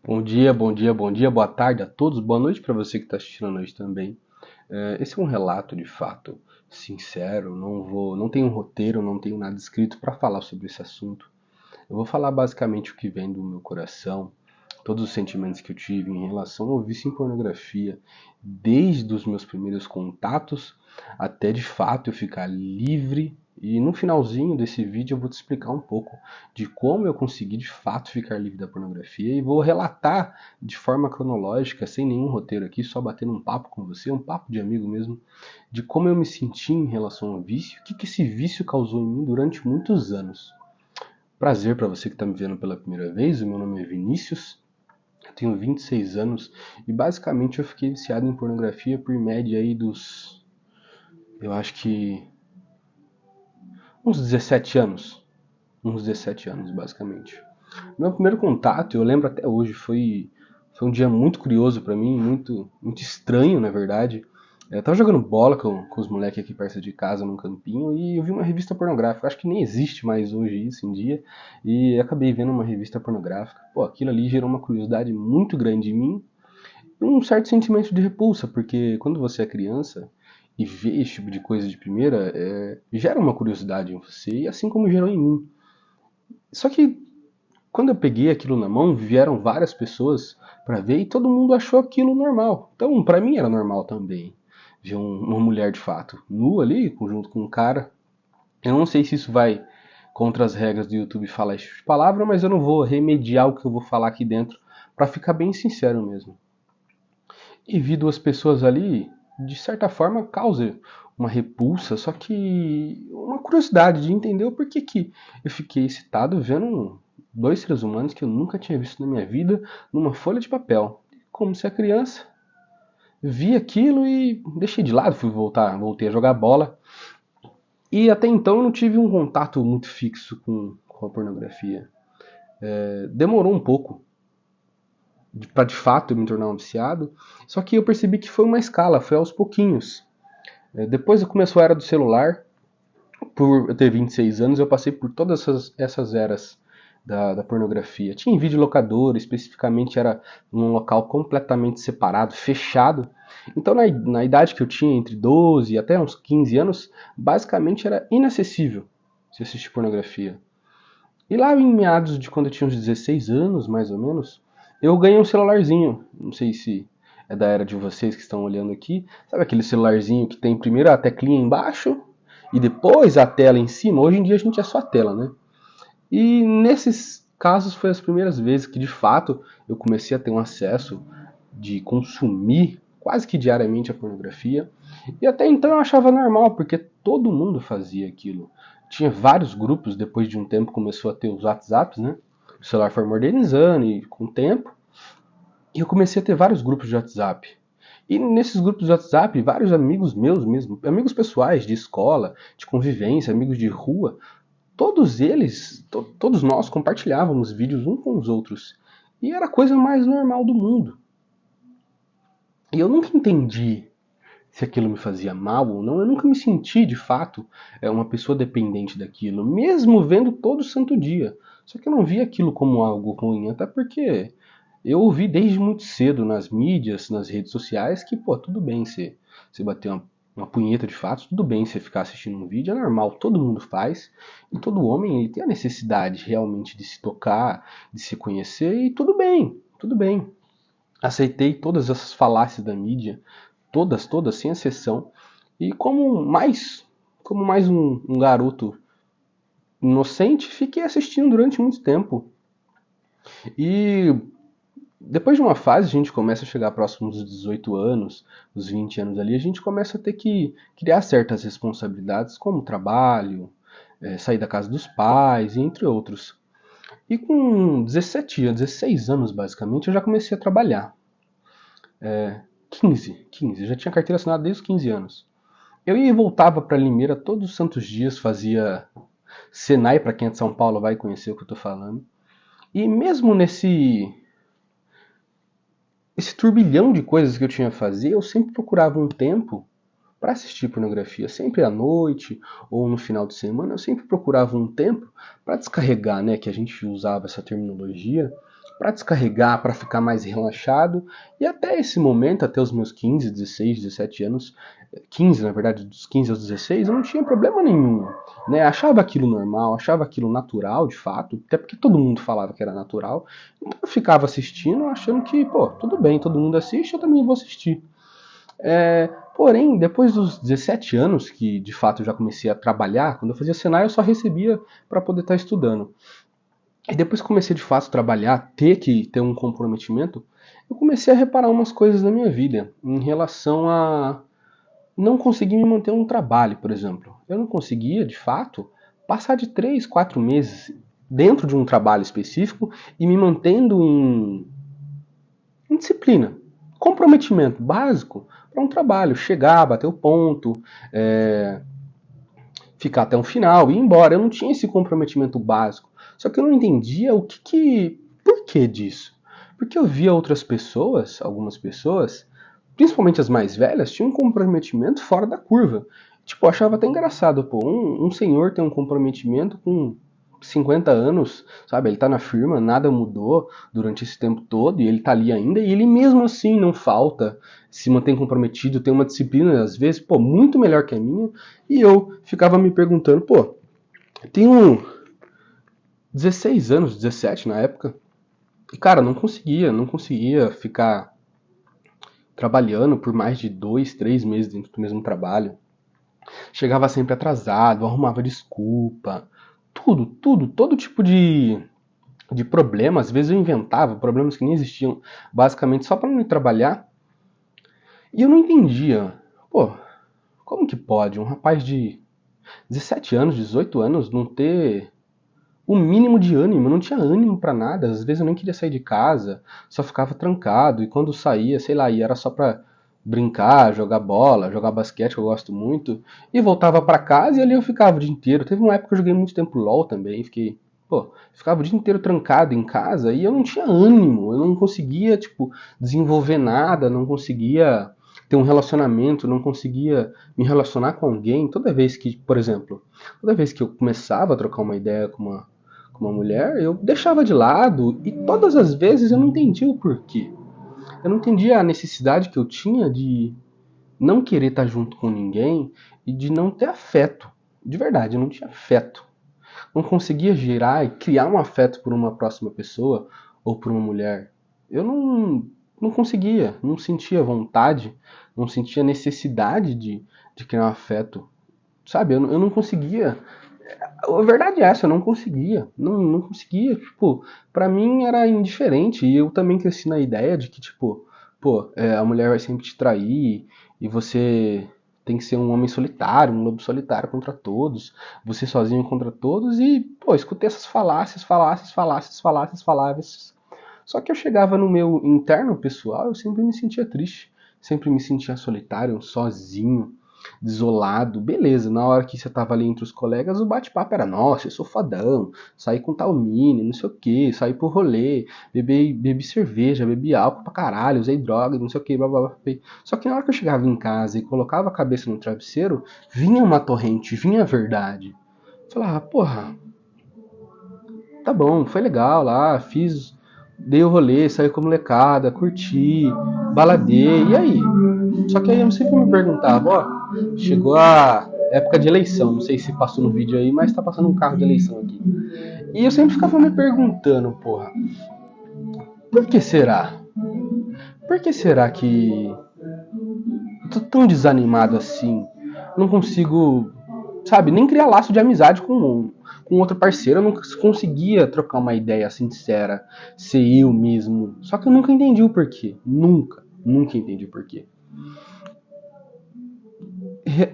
Bom dia, bom dia, bom dia, boa tarde a todos, boa noite para você que está assistindo a noite também. Esse é um relato de fato sincero, não tenho um roteiro, não tenho nada escrito para falar sobre esse assunto. Eu vou falar basicamente o que vem do meu coração, todos os sentimentos que eu tive em relação ao vício em pornografia, desde os meus primeiros contatos até de fato eu ficar livre. E no finalzinho desse vídeo eu vou te explicar um pouco de como eu consegui de fato ficar livre da pornografia e vou relatar de forma cronológica, sem nenhum roteiro aqui, só batendo um papo com você, um papo de amigo mesmo, de como eu me senti em relação ao vício, o que esse vício causou em mim durante muitos anos. Prazer para você que está me vendo pela primeira vez, o meu nome é Vinícius, eu tenho 26 anos e basicamente eu fiquei viciado em pornografia por média aí dos, eu acho que uns 17 anos. Uns 17 anos, basicamente. Meu primeiro contato, eu lembro até hoje, foi um dia muito curioso pra mim, muito estranho, na verdade. Eu tava jogando bola com os moleques aqui perto de casa, num campinho, e eu vi uma revista pornográfica. Acho que nem existe mais hoje isso em dia. E acabei vendo uma revista pornográfica. Pô, aquilo ali gerou uma curiosidade muito grande em mim e um certo sentimento de repulsa, porque quando você é criança e vê esse tipo de coisa de primeira, gera uma curiosidade em você, e assim como gerou em mim. Só que quando eu peguei aquilo na mão, vieram várias pessoas para ver e todo mundo achou aquilo normal. Então, para mim era normal também ver uma mulher de fato nua ali, junto com um cara. Eu não sei se isso vai contra as regras do YouTube falar esse tipo de palavra, mas eu não vou remediar o que eu vou falar aqui dentro, para ficar bem sincero mesmo. E vi duas pessoas ali, de certa forma, causa uma repulsa, só que uma curiosidade de entender o porquê que eu fiquei excitado vendo dois seres humanos que eu nunca tinha visto na minha vida numa folha de papel. Como se a criança vi aquilo e deixei de lado, voltei a jogar bola. E até então eu não tive um contato muito fixo com a pornografia. Demorou um pouco para de fato eu me tornar um viciado, só que eu percebi que foi uma escala, foi aos pouquinhos. Depois começou a era do celular, por eu ter 26 anos, eu passei por todas essas eras da pornografia. Tinha videolocadora, especificamente era num local completamente separado, fechado. Então, na idade que eu tinha, entre 12 e até uns 15 anos, basicamente era inacessível se assistir pornografia. E lá em meados de quando eu tinha uns 16 anos, mais ou menos, eu ganhei um celularzinho. Não sei se é da era de vocês que estão olhando aqui. Sabe aquele celularzinho que tem primeiro a teclinha embaixo e depois a tela em cima? Hoje em dia a gente é só a tela, né? E nesses casos foi as primeiras vezes que de fato eu comecei a ter um acesso de consumir quase que diariamente a pornografia. E até então eu achava normal, porque todo mundo fazia aquilo. Tinha vários grupos, depois de um tempo começou a ter os WhatsApps, né? O celular foi modernizando e com o tempo. E eu comecei a ter vários grupos de WhatsApp. E nesses grupos de WhatsApp, vários amigos meus mesmo, amigos pessoais de escola, de convivência, amigos de rua, todos eles, todos nós compartilhávamos vídeos uns com os outros. E era a coisa mais normal do mundo. E eu nunca entendi se aquilo me fazia mal ou não. Eu nunca me senti, de fato, uma pessoa dependente daquilo, mesmo vendo todo santo dia. Só que eu não via aquilo como algo ruim, até porque eu ouvi desde muito cedo nas mídias, nas redes sociais, que, pô, tudo bem você bater uma punheta de fato, tudo bem você ficar assistindo um vídeo, é normal, todo mundo faz, e todo homem ele tem a necessidade realmente de se tocar, de se conhecer, e tudo bem, tudo bem. Aceitei todas essas falácias da mídia, todas, sem exceção. E como mais um garoto inocente, fiquei assistindo durante muito tempo. E depois de uma fase, a gente começa a chegar próximo dos 18 anos, dos 20 anos ali, a gente começa a ter que criar certas responsabilidades, como trabalho, sair da casa dos pais, entre outros. E com 17 anos, 16 anos basicamente, eu já comecei a trabalhar. 15, eu já tinha carteira assinada desde os 15 anos. Eu ia e voltava para Limeira todos os santos dias, fazia Senai, para quem é de São Paulo vai conhecer o que eu estou falando. E mesmo esse turbilhão de coisas que eu tinha a fazer, eu sempre procurava um tempo para assistir pornografia, sempre à noite ou no final de semana, eu sempre procurava um tempo para descarregar, né, que a gente usava essa terminologia, para descarregar, para ficar mais relaxado. E até esse momento, até os meus 15, 16, 17 anos, 15 na verdade, dos 15 aos 16, eu não tinha problema nenhum, né? Achava aquilo normal, achava aquilo natural, de fato, até porque todo mundo falava que era natural. Então eu ficava assistindo, achando que, pô, tudo bem, todo mundo assiste, eu também vou assistir. Porém, depois dos 17 anos, que de fato eu já comecei a trabalhar, quando eu fazia Senai eu só recebia para poder estar estudando. E depois que comecei de fato a trabalhar, ter que ter um comprometimento, eu comecei a reparar umas coisas na minha vida em relação a não conseguir me manter um trabalho, por exemplo. Eu não conseguia, de fato, passar de 3, 4 meses dentro de um trabalho específico e me mantendo em disciplina, comprometimento básico para um trabalho, chegar, bater o ponto, ficar até o final e ir embora. Eu não tinha esse comprometimento básico. Só que eu não entendia por que disso. Porque eu via outras pessoas, algumas pessoas, principalmente as mais velhas, tinham um comprometimento fora da curva. Tipo, eu achava até engraçado, pô, um senhor tem um comprometimento com 50 anos, sabe? Ele tá na firma, nada mudou durante esse tempo todo e ele tá ali ainda e ele mesmo assim não falta, se mantém comprometido, tem uma disciplina, às vezes, pô, muito melhor que a minha. E eu ficava me perguntando, pô, tenho 16 anos, 17 na época, e cara, não conseguia ficar trabalhando por mais de 2, 3 meses dentro do mesmo trabalho. Chegava sempre atrasado, arrumava desculpa, todo tipo de problema. Às vezes eu inventava problemas que nem existiam, basicamente só para não ir trabalhar. E eu não entendia, pô, como que pode um rapaz de 17 anos, 18 anos não ter o mínimo de ânimo? Eu não tinha ânimo pra nada, às vezes eu nem queria sair de casa, só ficava trancado, e quando saía, sei lá, e era só pra brincar, jogar bola, jogar basquete, que eu gosto muito, e voltava pra casa e ali eu ficava o dia inteiro. Teve uma época que eu joguei muito tempo LOL também, ficava o dia inteiro trancado em casa e eu não tinha ânimo, eu não conseguia, tipo, desenvolver nada, não conseguia ter um relacionamento, não conseguia me relacionar com alguém. Toda vez que, por exemplo, toda vez que eu começava a trocar uma ideia com uma mulher, eu deixava de lado e todas as vezes eu não entendia o porquê. Eu não entendia a necessidade que eu tinha de não querer estar junto com ninguém e de não ter afeto. De verdade, eu não tinha afeto. Não conseguia gerar e criar um afeto por uma próxima pessoa ou por uma mulher. Eu não conseguia, não sentia vontade, não sentia necessidade de criar um afeto. Sabe, eu não conseguia. A verdade é essa, eu não conseguia. Não conseguia. Tipo, pra mim era indiferente. E eu também cresci na ideia de que, tipo, pô, a mulher vai sempre te trair e você tem que ser um homem solitário, um lobo solitário contra todos, você sozinho contra todos. E, pô, escutei essas falácias. Só que eu chegava no meu interno pessoal, eu sempre me sentia triste, sempre me sentia solitário, sozinho, desolado. Beleza, na hora que você tava ali entre os colegas, o bate-papo era: nossa, eu sou fodão, saí com tal mini, não sei o que, saí pro rolê, bebi cerveja, bebi álcool pra caralho, usei droga, não sei o que, blá blá blá. Só que na hora que eu chegava em casa e colocava a cabeça no travesseiro, vinha uma torrente, vinha a verdade. Eu falava, porra, tá bom, foi legal lá, dei o rolê, saí com a molecada, curti, baladei, e aí? Só que aí eu sempre me perguntava, ó, chegou a época de eleição, não sei se passou no vídeo aí, mas tá passando um carro de eleição aqui. E eu sempre ficava me perguntando, porra, por que será? Por que será que eu tô tão desanimado assim? Não consigo, sabe, nem criar laço de amizade com outro parceiro. Eu não conseguia trocar uma ideia sincera, ser eu mesmo. Só que eu nunca entendi o porquê. Nunca entendi o porquê.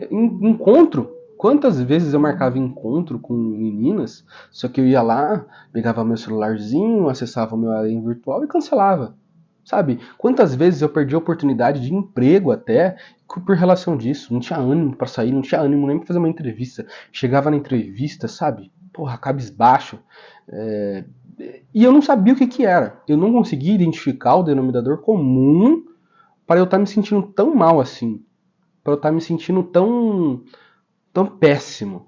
Encontro. Quantas vezes eu marcava encontro com meninas, só que eu ia lá, pegava meu celularzinho, acessava o meu além virtual e cancelava. Sabe? Quantas vezes eu perdi a oportunidade de emprego até por relação disso. Não tinha ânimo pra sair, não tinha ânimo nem pra fazer uma entrevista. Chegava na entrevista, sabe? Porra, cabisbaixo. E eu não sabia o que era. Eu não conseguia identificar o denominador comum para eu estar me sentindo tão mal assim. Para eu estar me sentindo tão péssimo,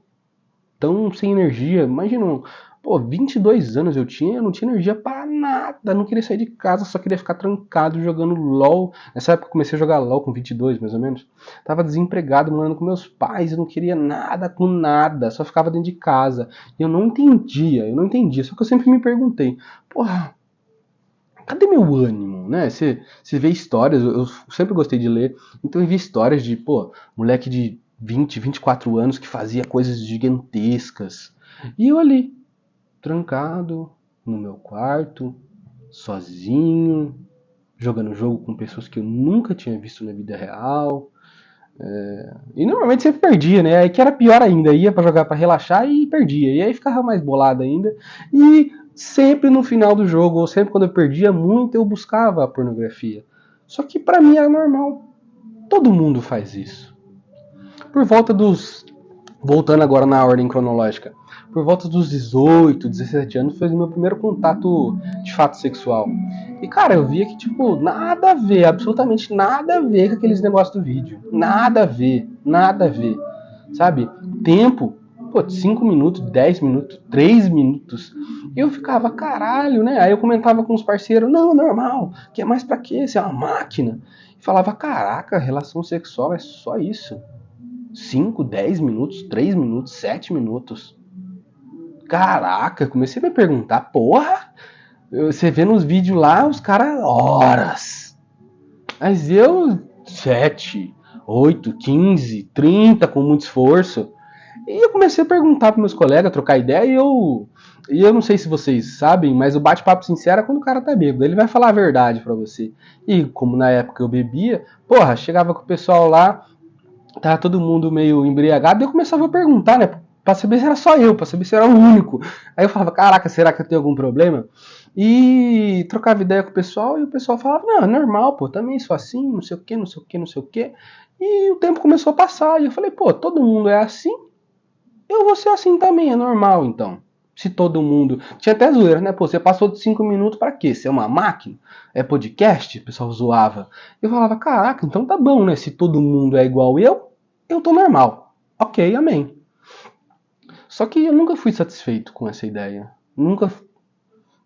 tão sem energia. Imagina, Pô, 22 anos eu não tinha energia pra nada, não queria sair de casa, só queria ficar trancado jogando LOL. Nessa época eu comecei a jogar LOL com 22, mais ou menos. Tava desempregado, morando com meus pais, eu não queria nada com nada, só ficava dentro de casa. E eu não entendia, só que eu sempre me perguntei, porra, cadê meu ânimo, né? Você vê histórias, eu sempre gostei de ler, então eu vi histórias de, pô, moleque de 20, 24 anos que fazia coisas gigantescas. E eu ali, trancado no meu quarto, sozinho, jogando jogo com pessoas que eu nunca tinha visto na vida real. E normalmente sempre perdia, né? Aí que era pior ainda, ia pra jogar pra relaxar e perdia. E aí ficava mais bolado ainda. E sempre no final do jogo, ou sempre quando eu perdia muito, eu buscava a pornografia. Só que pra mim era normal. Todo mundo faz isso. Por volta dos. Voltando agora na ordem cronológica. Por volta dos 18, 17 anos foi o meu primeiro contato de fato sexual. E cara, eu via que, tipo, nada a ver, absolutamente nada a ver com aqueles negócios do vídeo. Nada a ver, nada a ver. Sabe? Tempo, pô, 5 minutos, 10 minutos, 3 minutos. E eu ficava, caralho, né? Aí eu comentava com os parceiros, não, normal, que é mais pra quê? Você é uma máquina. E falava, caraca, relação sexual é só isso. 5, 10 minutos, 3 minutos, 7 minutos. Caraca, comecei a me perguntar, porra, você vê nos vídeos lá, os caras, horas. Mas eu, 7, 8, 15, 30, com muito esforço. E eu comecei a perguntar para meus colegas, trocar ideia, e eu não sei se vocês sabem, mas o bate-papo sincero é quando o cara tá bêbado. Ele vai falar a verdade para você. E como na época eu bebia, porra, chegava com o pessoal lá, tava todo mundo meio embriagado, e eu começava a perguntar, né? Pra saber se era só eu, pra saber se era o único. Aí eu falava, caraca, será que eu tenho algum problema? E trocava ideia com o pessoal, e o pessoal falava, não, é normal, pô, também sou assim, não sei o que, não sei o que, não sei o que. E o tempo começou a passar, e eu falei, pô, todo mundo é assim, eu vou ser assim também, é normal então. Se todo mundo. Tinha até zoeira, né? Pô, você passou de 5 minutos pra quê? Você é uma máquina? É podcast? O pessoal zoava. Eu falava, caraca, então tá bom, né? Se todo mundo é igual eu tô normal. Ok, amém. Só que eu nunca fui satisfeito com essa ideia. Nunca.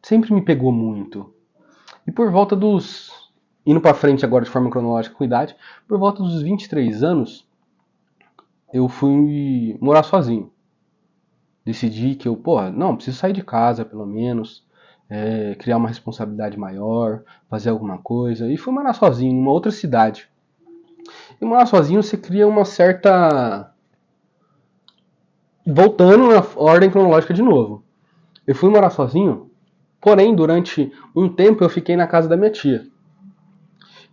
Sempre me pegou muito. E por volta dos. Indo pra frente agora de forma cronológica com idade, por volta dos 23 anos, eu fui morar sozinho. Decidi que eu, porra, não, preciso sair de casa pelo menos, criar uma responsabilidade maior, fazer alguma coisa. E fui morar sozinho, numa outra cidade. E morar sozinho você cria uma certa. Voltando na ordem cronológica de novo. Eu fui morar sozinho, porém, durante um tempo eu fiquei na casa da minha tia.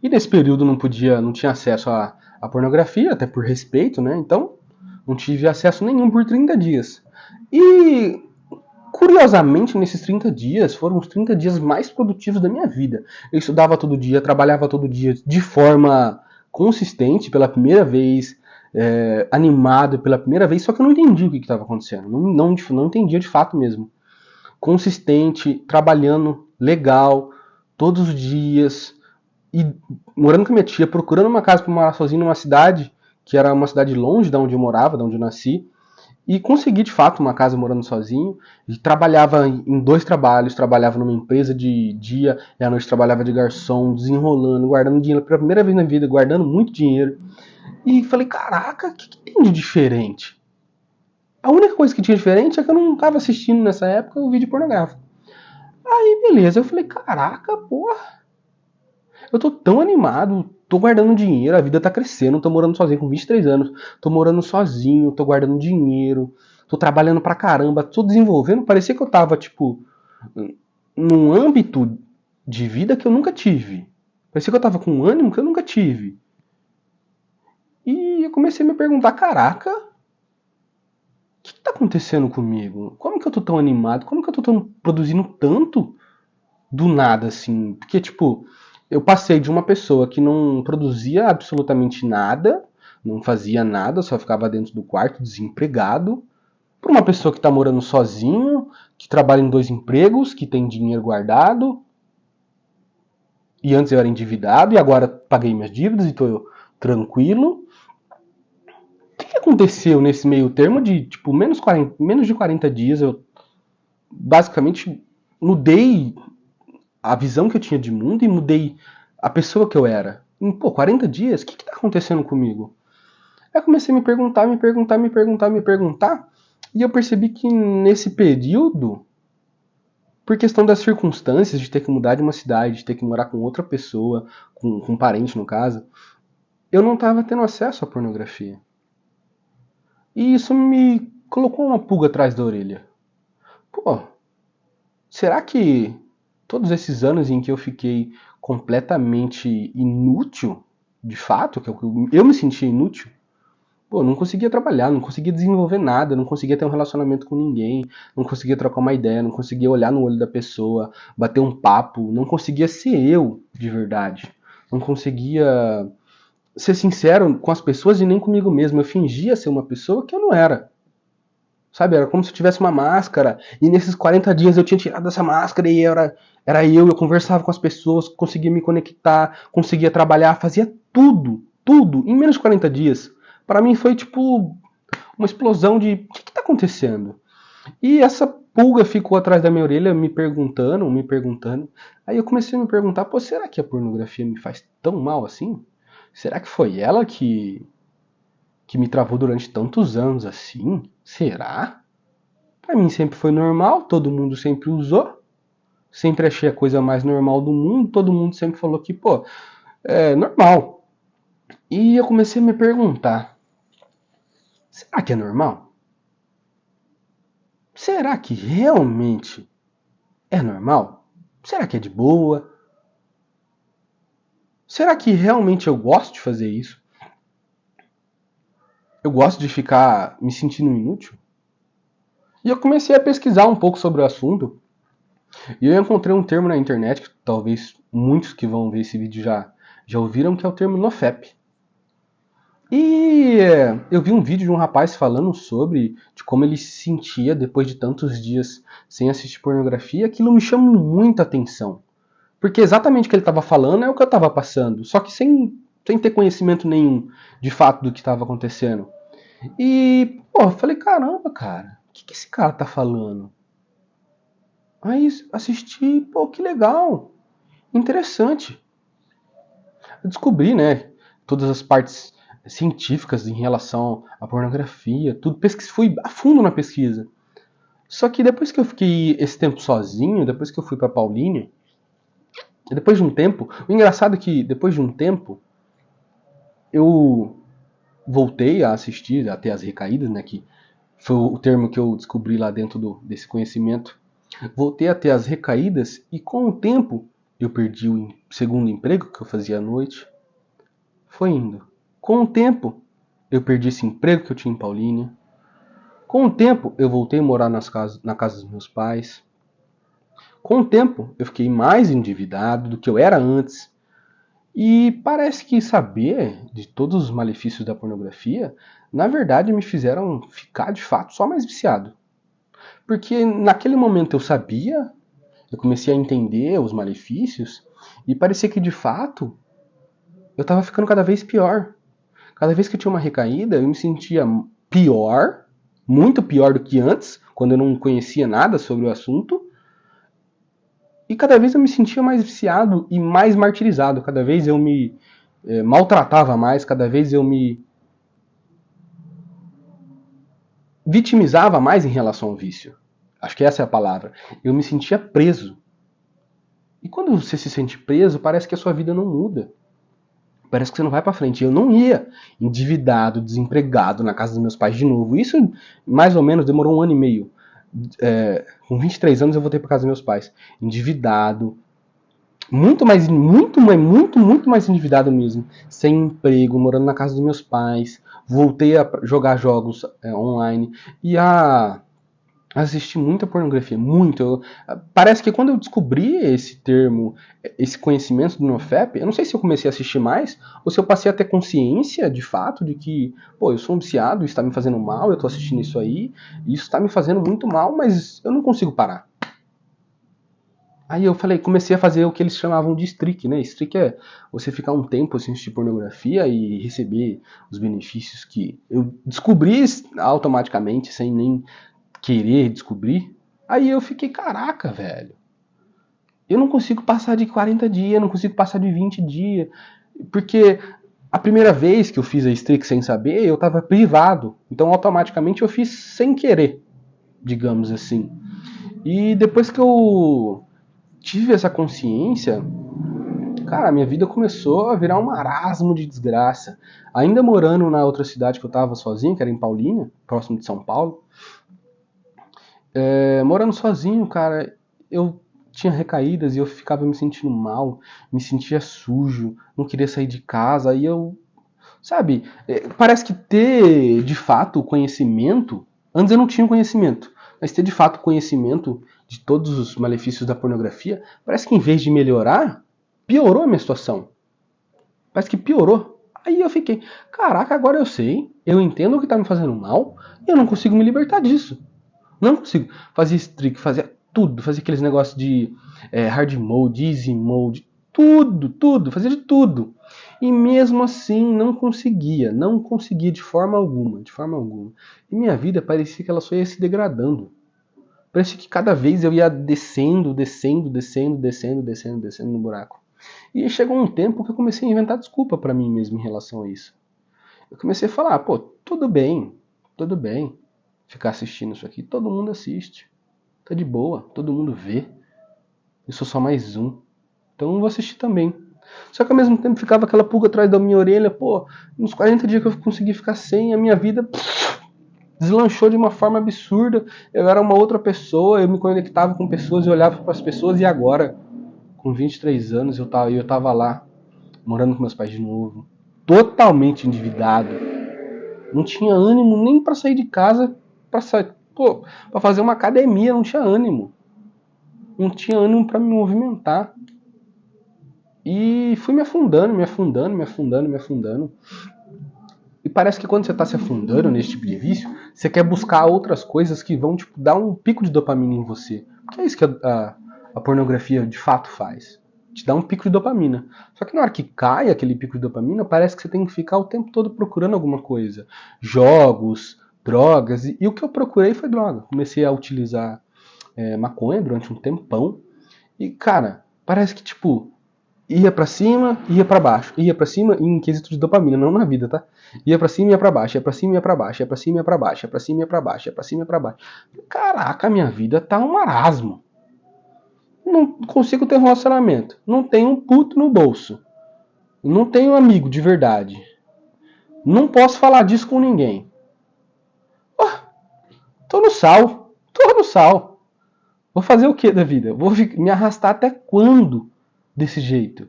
E nesse período não tinha acesso à pornografia, até por respeito, né? Então, não tive acesso nenhum por 30 dias. E curiosamente, nesses 30 dias, foram os 30 dias mais produtivos da minha vida. Eu estudava todo dia, trabalhava todo dia de forma consistente pela primeira vez, animado pela primeira vez, só que eu não entendi o que estava acontecendo. Não entendia de fato mesmo. Consistente, trabalhando legal, todos os dias, e morando com a minha tia, procurando uma casa para morar sozinho numa cidade, que era uma cidade longe da onde eu morava, da onde eu nasci. E consegui, de fato, uma casa morando sozinho. E trabalhava em 2 trabalhos. Trabalhava numa empresa de dia e à noite trabalhava de garçom, desenrolando, guardando dinheiro. Pela primeira vez na vida, guardando muito dinheiro. E falei, caraca, o que tem de diferente? A única coisa que tinha diferente é que eu não estava assistindo nessa época o vídeo pornográfico. Aí, beleza. Eu falei, caraca, porra. Eu tô tão animado, tô guardando dinheiro, a vida tá crescendo, tô morando sozinho com 23 anos, tô morando sozinho, tô guardando dinheiro, tô trabalhando pra caramba, tô desenvolvendo. Parecia que eu tava, tipo, num âmbito de vida que eu nunca tive. Parecia que eu tava com um ânimo que eu nunca tive. E eu comecei a me perguntar, caraca, o que tá acontecendo comigo? Como que eu tô tão animado? Como que eu tô produzindo tanto do nada, assim? Porque, tipo, eu passei de uma pessoa que não produzia absolutamente nada, não fazia nada, só ficava dentro do quarto, desempregado, para uma pessoa que está morando sozinho, que trabalha em 2 empregos, que tem dinheiro guardado. E antes eu era endividado e agora paguei minhas dívidas e estou tranquilo. O que aconteceu nesse meio termo de, tipo, menos de 40 dias eu basicamente mudei a visão que eu tinha de mundo e mudei a pessoa que eu era. Em, 40 dias, o que está acontecendo comigo? Aí eu comecei a me perguntar, e eu percebi que nesse período, por questão das circunstâncias de ter que mudar de uma cidade, de ter que morar com outra pessoa, com um parente no caso, eu não estava tendo acesso à pornografia. E isso me colocou uma pulga atrás da orelha. Pô, será que todos esses anos em que eu fiquei completamente inútil, de fato, que eu me sentia inútil, pô, não conseguia trabalhar, não conseguia desenvolver nada, não conseguia ter um relacionamento com ninguém, não conseguia trocar uma ideia, não conseguia olhar no olho da pessoa, bater um papo, não conseguia ser eu de verdade. Não conseguia ser sincero com as pessoas e nem comigo mesmo. Eu fingia ser uma pessoa que eu não era. Sabe, era como se eu tivesse uma máscara, e nesses 40 dias eu tinha tirado essa máscara e era eu conversava com as pessoas, conseguia me conectar, conseguia trabalhar, fazia tudo, em menos de 40 dias. Para mim foi tipo uma explosão de o que tá acontecendo? E essa pulga ficou atrás da minha orelha me perguntando. Aí eu comecei a me perguntar, pô, será que a pornografia me faz tão mal assim? Será que foi ela que me travou durante tantos anos assim? Será? Pra mim sempre foi normal, todo mundo sempre usou, sempre achei a coisa mais normal do mundo, todo mundo sempre falou que, pô, é normal. E eu comecei a me perguntar, será que é normal? Será que realmente é normal? Será que é de boa? Será que realmente eu gosto de fazer isso? Eu gosto de ficar me sentindo inútil? E eu comecei a pesquisar um pouco sobre o assunto. E eu encontrei um termo na internet, que talvez muitos que vão ver esse vídeo já ouviram, que é o termo NoFap. E eu vi um vídeo de um rapaz falando sobre de como ele se sentia depois de tantos dias sem assistir pornografia. Aquilo me chamou muita atenção. Porque exatamente o que ele estava falando é o que eu estava passando, só que sem ter conhecimento nenhum de fato do que estava acontecendo. E, pô, eu falei, caramba, cara, o que esse cara tá falando? Aí assisti, pô, que legal, interessante. Eu descobri, né, todas as partes científicas em relação à pornografia, tudo, fui a fundo na pesquisa. Só que depois que eu fiquei esse tempo sozinho, depois que eu fui pra Paulínia, depois de um tempo, o engraçado é que depois de um tempo, eu voltei a assistir, a ter as recaídas, né, que foi o termo que eu descobri lá dentro desse conhecimento. Voltei a ter as recaídas e com o tempo eu perdi o segundo emprego que eu fazia à noite. Foi indo. Com o tempo eu perdi esse emprego que eu tinha em Paulínia. Com o tempo eu voltei a morar na casa dos meus pais. Com o tempo eu fiquei mais endividado do que eu era antes. E parece que saber de todos os malefícios da pornografia, na verdade me fizeram ficar de fato só mais viciado. Porque naquele momento eu sabia, eu comecei a entender os malefícios e parecia que de fato eu estava ficando cada vez pior. Cada vez que eu tinha uma recaída, eu me sentia pior, muito pior do que antes, quando eu não conhecia nada sobre o assunto. E cada vez eu me sentia mais viciado e mais martirizado. Cada vez eu me maltratava mais, cada vez eu me vitimizava mais em relação ao vício. Acho que essa é a palavra. Eu me sentia preso. E quando você se sente preso, parece que a sua vida não muda. Parece que você não vai pra frente. Eu não ia endividado, desempregado, na casa dos meus pais de novo. Isso mais ou menos demorou 1 ano e meio. Com 23 anos eu voltei pra casa dos meus pais. Endividado. Muito mais endividado mesmo. Sem emprego, morando na casa dos meus pais. Voltei a jogar jogos online. E a assisti muita pornografia, muito. Parece que quando eu descobri esse termo, esse conhecimento do NoFap, eu não sei se eu comecei a assistir mais ou se eu passei a ter consciência de fato de que, pô, eu sou um viciado, isso está me fazendo mal, eu tô assistindo isso aí, e isso está me fazendo muito mal, mas eu não consigo parar. Aí eu comecei a fazer o que eles chamavam de streak, né? Streak é você ficar um tempo sem assistir pornografia e receber os benefícios que eu descobri automaticamente, sem nem querer descobrir. Aí eu fiquei, caraca, velho. Eu não consigo passar de 40 dias, eu não consigo passar de 20 dias. Porque a primeira vez que eu fiz a streak sem saber, eu tava privado. Então automaticamente eu fiz sem querer, digamos assim. E depois que eu tive essa consciência, cara, minha vida começou a virar um marasmo de desgraça. Ainda morando na outra cidade que eu tava sozinho, que era em Paulínia, próximo de São Paulo, morando sozinho, cara, eu tinha recaídas e eu ficava me sentindo mal, me sentia sujo, não queria sair de casa, aí eu, sabe, parece que ter de fato conhecimento, antes eu não tinha conhecimento, mas ter de fato conhecimento de todos os malefícios da pornografia, parece que em vez de melhorar, piorou a minha situação. Parece que piorou. Aí eu fiquei, caraca, agora eu sei, eu entendo o que tá me fazendo mal, e eu não consigo me libertar disso. Não consigo. Fazia streak, fazia tudo, fazia aqueles negócios de hard mode, easy mode, tudo, fazia de tudo. E mesmo assim não conseguia de forma alguma, de forma alguma. E minha vida parecia que ela só ia se degradando. Parecia que cada vez eu ia descendo no buraco. E chegou um tempo que eu comecei a inventar desculpa pra mim mesmo em relação a isso. Eu comecei a falar, pô, tudo bem ficar assistindo isso aqui, todo mundo assiste. Tá de boa, todo mundo vê. Eu sou só mais um. Então eu vou assistir também. Só que ao mesmo tempo ficava aquela pulga atrás da minha orelha, pô, nos 40 dias que eu consegui ficar sem, a minha vida deslanchou de uma forma absurda. Eu era uma outra pessoa, eu me conectava com pessoas, eu olhava para as pessoas e agora, com 23 anos, eu tava lá, morando com meus pais de novo, totalmente endividado. Não tinha ânimo nem para sair de casa, para sair, pô, para fazer uma academia, não tinha ânimo. Não tinha ânimo para me movimentar. E fui me afundando, me afundando, me afundando, me afundando. E parece que quando você está se afundando nesse tipo de vício, você quer buscar outras coisas que vão tipo, dar um pico de dopamina em você. Porque é isso que a pornografia de fato faz. Te dá um pico de dopamina. Só que na hora que cai aquele pico de dopamina, parece que você tem que ficar o tempo todo procurando alguma coisa. Jogos, drogas. E o que eu procurei foi droga. Comecei a utilizar maconha durante um tempão. E, cara, parece que, tipo, ia pra cima, ia pra baixo. Ia pra cima em quesito de dopamina, não na vida, tá? Ia pra cima e ia pra baixo, ia pra cima e ia pra baixo, ia pra cima e ia pra baixo, ia pra cima e ia pra baixo, ia pra cima e ia pra baixo. Caraca, minha vida tá um marasmo. Não consigo ter um relacionamento. Não tenho um puto no bolso. Não tenho um amigo de verdade. Não posso falar disso com ninguém. Oh, tô no sal. Tô no sal. Vou fazer o que da vida? Vou me arrastar até quando desse jeito?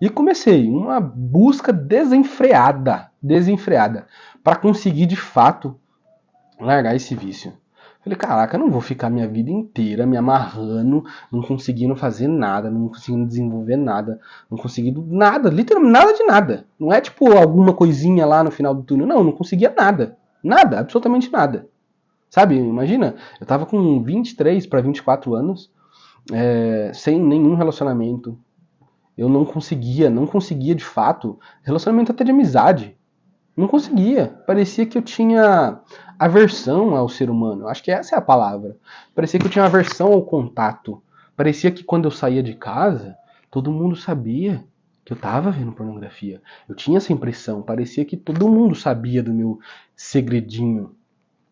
E comecei uma busca desenfreada, para conseguir de fato largar esse vício. Falei, caraca, eu não vou ficar minha vida inteira me amarrando, não conseguindo fazer nada, não conseguindo desenvolver nada, não conseguindo nada, literalmente nada de nada. Não é tipo alguma coisinha lá no final do túnel, não conseguia nada. Nada, absolutamente nada. Sabe, imagina, eu tava com 23 para 24 anos, sem nenhum relacionamento, eu não conseguia de fato, relacionamento até de amizade. Não conseguia. Parecia que eu tinha aversão ao ser humano. Acho que essa é a palavra. Parecia que eu tinha aversão ao contato. Parecia que quando eu saía de casa, todo mundo sabia que eu estava vendo pornografia. Eu tinha essa impressão. Parecia que todo mundo sabia do meu segredinho.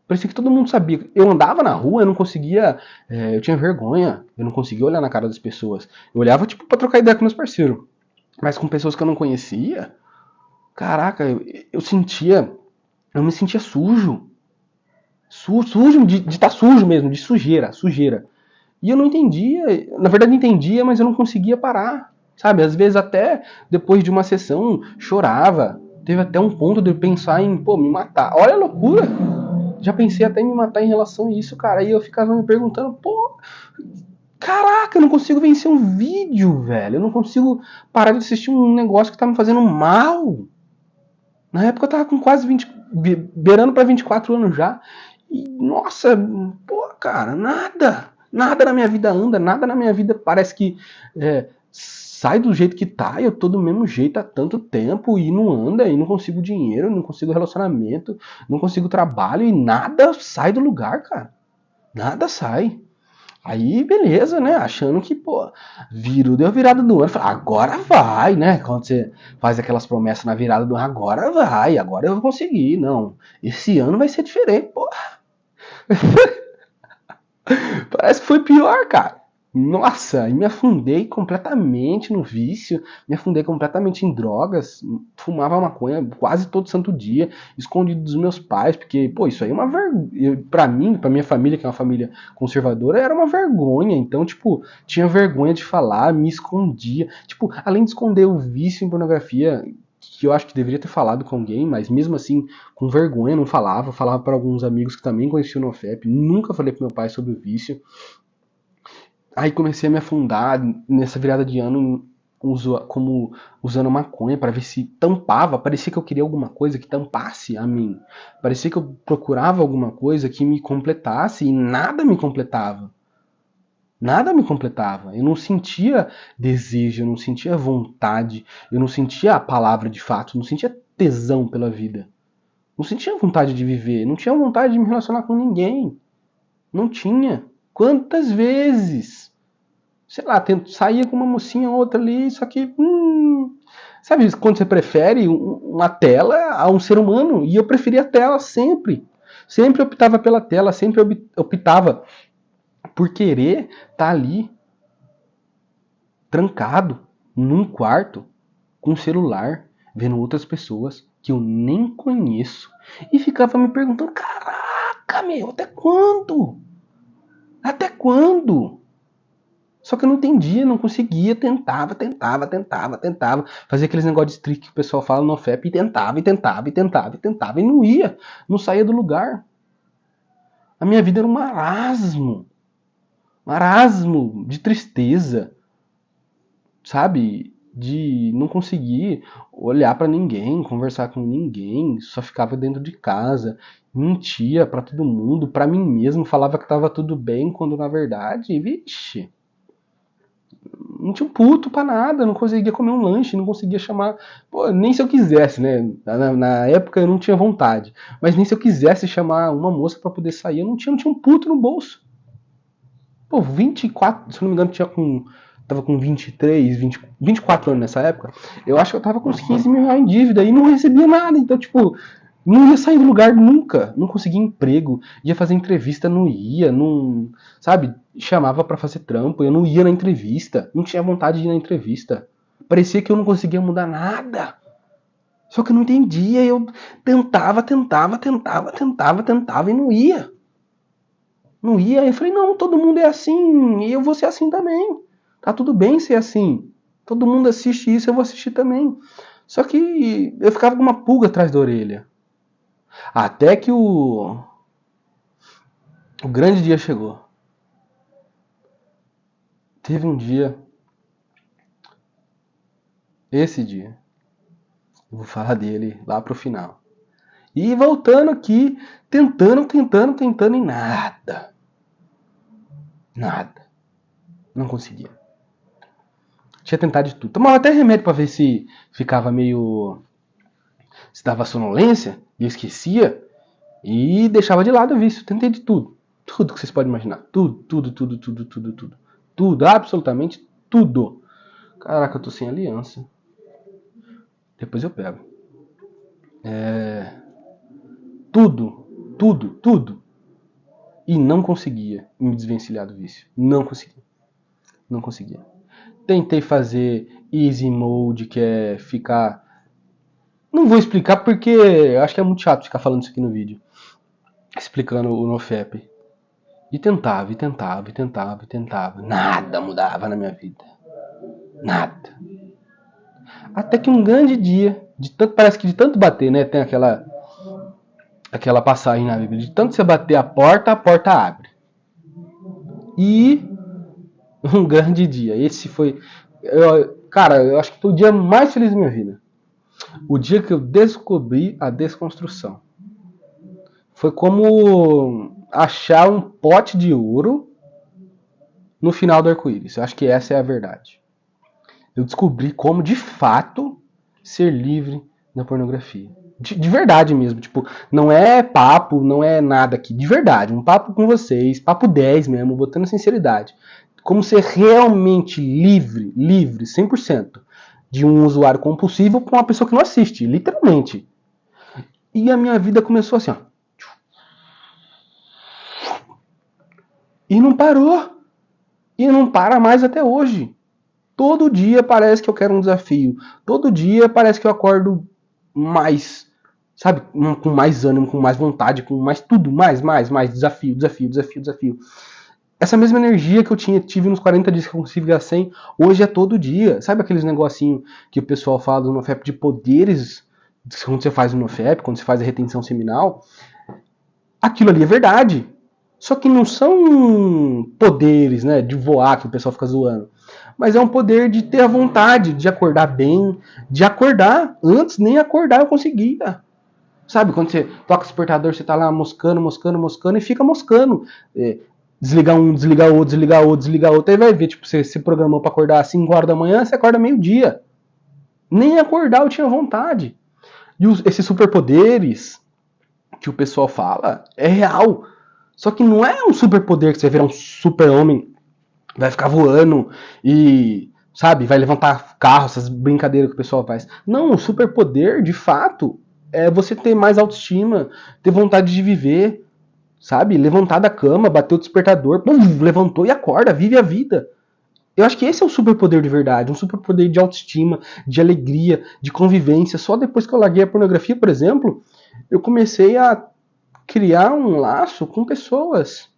Parecia que todo mundo sabia. Eu andava na rua, eu não conseguia. Eu tinha vergonha. Eu não conseguia olhar na cara das pessoas. Eu olhava, tipo, pra trocar ideia com meus parceiros. Mas com pessoas que eu não conhecia, caraca, eu sentia. Eu me sentia sujo. Sujo de estar sujo mesmo, de sujeira. E eu não entendia. Na verdade, entendia, mas eu não conseguia parar. Sabe? Às vezes, até depois de uma sessão, chorava. Teve até um ponto de eu pensar em, pô, me matar. Olha a loucura! Já pensei até em me matar em relação a isso, cara. E eu ficava me perguntando, pô, caraca, eu não consigo vencer um vídeo, velho. Eu não consigo parar de assistir um negócio que tá me fazendo mal. Na época eu tava com quase 20, beirando pra 24 anos já. E, nossa, pô, cara, nada na minha vida anda, nada na minha vida parece que sai do jeito que tá, eu tô do mesmo jeito há tanto tempo e não anda, e não consigo dinheiro, não consigo relacionamento, não consigo trabalho e nada sai do lugar, cara. Nada sai. Aí, beleza, né? Achando que, pô, deu virada do ano. Falei, agora vai, né? Quando você faz aquelas promessas na virada do ano, agora vai, agora eu vou conseguir. Não, esse ano vai ser diferente, pô. Parece que foi pior, cara. Nossa, e me afundei completamente no vício, me afundei completamente em drogas, fumava maconha quase todo santo dia, escondido dos meus pais, porque, pô, isso aí é uma vergonha. Pra mim, pra minha família, que é uma família conservadora, era uma vergonha. Então, tipo, tinha vergonha de falar, me escondia. Tipo, além de esconder o vício em pornografia, que eu acho que deveria ter falado com alguém, mas mesmo assim, com vergonha, não falava. Falava para alguns amigos que também conheciam o NoFap. Nunca falei pro meu pai sobre o vício. Aí comecei a me afundar nessa virada de ano como usando maconha para ver se tampava. Parecia que eu queria alguma coisa que tampasse a mim. Parecia que eu procurava alguma coisa que me completasse e nada me completava. Nada me completava. Eu não sentia desejo, eu não sentia vontade, eu não sentia a palavra de fato, eu não sentia tesão pela vida. Não sentia vontade de viver, não tinha vontade de me relacionar com ninguém. Não tinha. Quantas vezes? Sei lá, saía com uma mocinha outra ali, só que. Sabe quando você prefere uma tela a um ser humano? E eu preferia a tela sempre. Sempre optava pela tela, sempre optava por querer estar ali, trancado, num quarto, com um celular, vendo outras pessoas que eu nem conheço. E ficava me perguntando: caraca, meu, até quando? Até quando? Só que eu não entendia, não conseguia, tentava. Fazia aqueles negócios de streak que o pessoal fala no FEP e tentava. E não ia, não saía do lugar. A minha vida era um marasmo de tristeza, sabe? De não conseguir olhar pra ninguém, conversar com ninguém, só ficava dentro de casa, mentia pra todo mundo, pra mim mesmo, falava que tava tudo bem, quando na verdade, vixe, não tinha um puto pra nada, não conseguia comer um lanche, não conseguia chamar. Pô, nem se eu quisesse, né? Na época eu não tinha vontade. Mas nem se eu quisesse chamar uma moça pra poder sair, eu não tinha um puto no bolso. Pô, 24, se eu não me engano, tava com 23, 24 anos nessa época. Eu acho que eu tava com uns 15 mil reais em dívida e não recebia nada. Então, tipo, não ia sair do lugar nunca. Não conseguia emprego. Ia fazer entrevista, não ia. Não, sabe? Chamava pra fazer trampo. Eu não ia na entrevista. Não tinha vontade de ir na entrevista. Parecia que eu não conseguia mudar nada. Só que eu não entendia. Eu tentava e não ia. Não ia. Aí eu falei, não, todo mundo é assim. E eu vou ser assim também. Tá tudo bem ser assim. Todo mundo assiste isso, eu vou assistir também. Só que eu ficava com uma pulga atrás da orelha. Até que o grande dia chegou. Teve um dia, esse dia, eu vou falar dele lá pro final. E voltando aqui, tentando e nada. Nada. Não conseguia. Tinha tentado de tudo. Tomava até remédio pra ver se ficava meio... se dava sonolência, e eu esquecia. E deixava de lado o vício. Tentei de tudo. Tudo que vocês podem imaginar. Tudo. Tudo, absolutamente tudo. Caraca, eu tô sem aliança. Depois eu pego. Tudo. E não conseguia me desvencilhar do vício. Não conseguia. Tentei fazer easy mode, que é ficar... Não vou explicar porque eu acho que é muito chato ficar falando isso aqui no vídeo. Explicando o NoFap. E tentava. Nada mudava na minha vida. Nada. Até que um grande dia, parece que de tanto bater, né? Tem aquela passagem na Bíblia. De tanto você bater a porta abre. E um grande dia. Esse foi... cara, eu acho que foi o dia mais feliz da minha vida. O dia que eu descobri a desconstrução. Foi como achar um pote de ouro no final do arco-íris. Eu acho que essa é a verdade. Eu descobri como, de fato, ser livre da pornografia. De verdade mesmo, tipo, não é papo, não é nada aqui, de verdade, um papo com vocês, papo 10 mesmo, botando sinceridade. Como ser realmente livre, 100%, de um usuário compulsivo para uma pessoa que não assiste, literalmente. E a minha vida começou assim, ó. E não parou. E não para mais até hoje. Todo dia parece que eu quero um desafio. Todo dia parece que eu acordo mais, sabe? Com mais ânimo, com mais vontade, com mais tudo. Mais. Desafio. Essa mesma energia que eu tive nos 40 dias que eu consigo a 100, hoje é todo dia. Sabe aqueles negocinho que o pessoal fala do NoFap de poderes, quando você faz o NoFap, quando você faz a retenção seminal? Aquilo ali é verdade. Só que não são poderes, né, de voar que o pessoal fica zoando. Mas é um poder de ter a vontade de acordar bem, de acordar. Antes nem acordar eu conseguia. Sabe, quando você toca o despertador, você tá lá moscando e fica moscando. Desligar um, desligar outro. Aí vai ver, tipo, você se programou para acordar às 5 horas da manhã, você acorda meio-dia. Nem acordar eu tinha vontade. E esses superpoderes que o pessoal fala é real. Só que não é um superpoder que você vai virar um super-homem, vai ficar voando e, sabe, vai levantar carro, essas brincadeiras que o pessoal faz. Não, o superpoder, de fato, é você ter mais autoestima, ter vontade de viver, sabe? Levantar da cama, bater o despertador, pum, levantou e acorda, vive a vida. Eu acho que esse é o superpoder de verdade, um superpoder de autoestima, de alegria, de convivência. Só depois que eu larguei a pornografia, por exemplo, eu comecei a criar um laço com pessoas.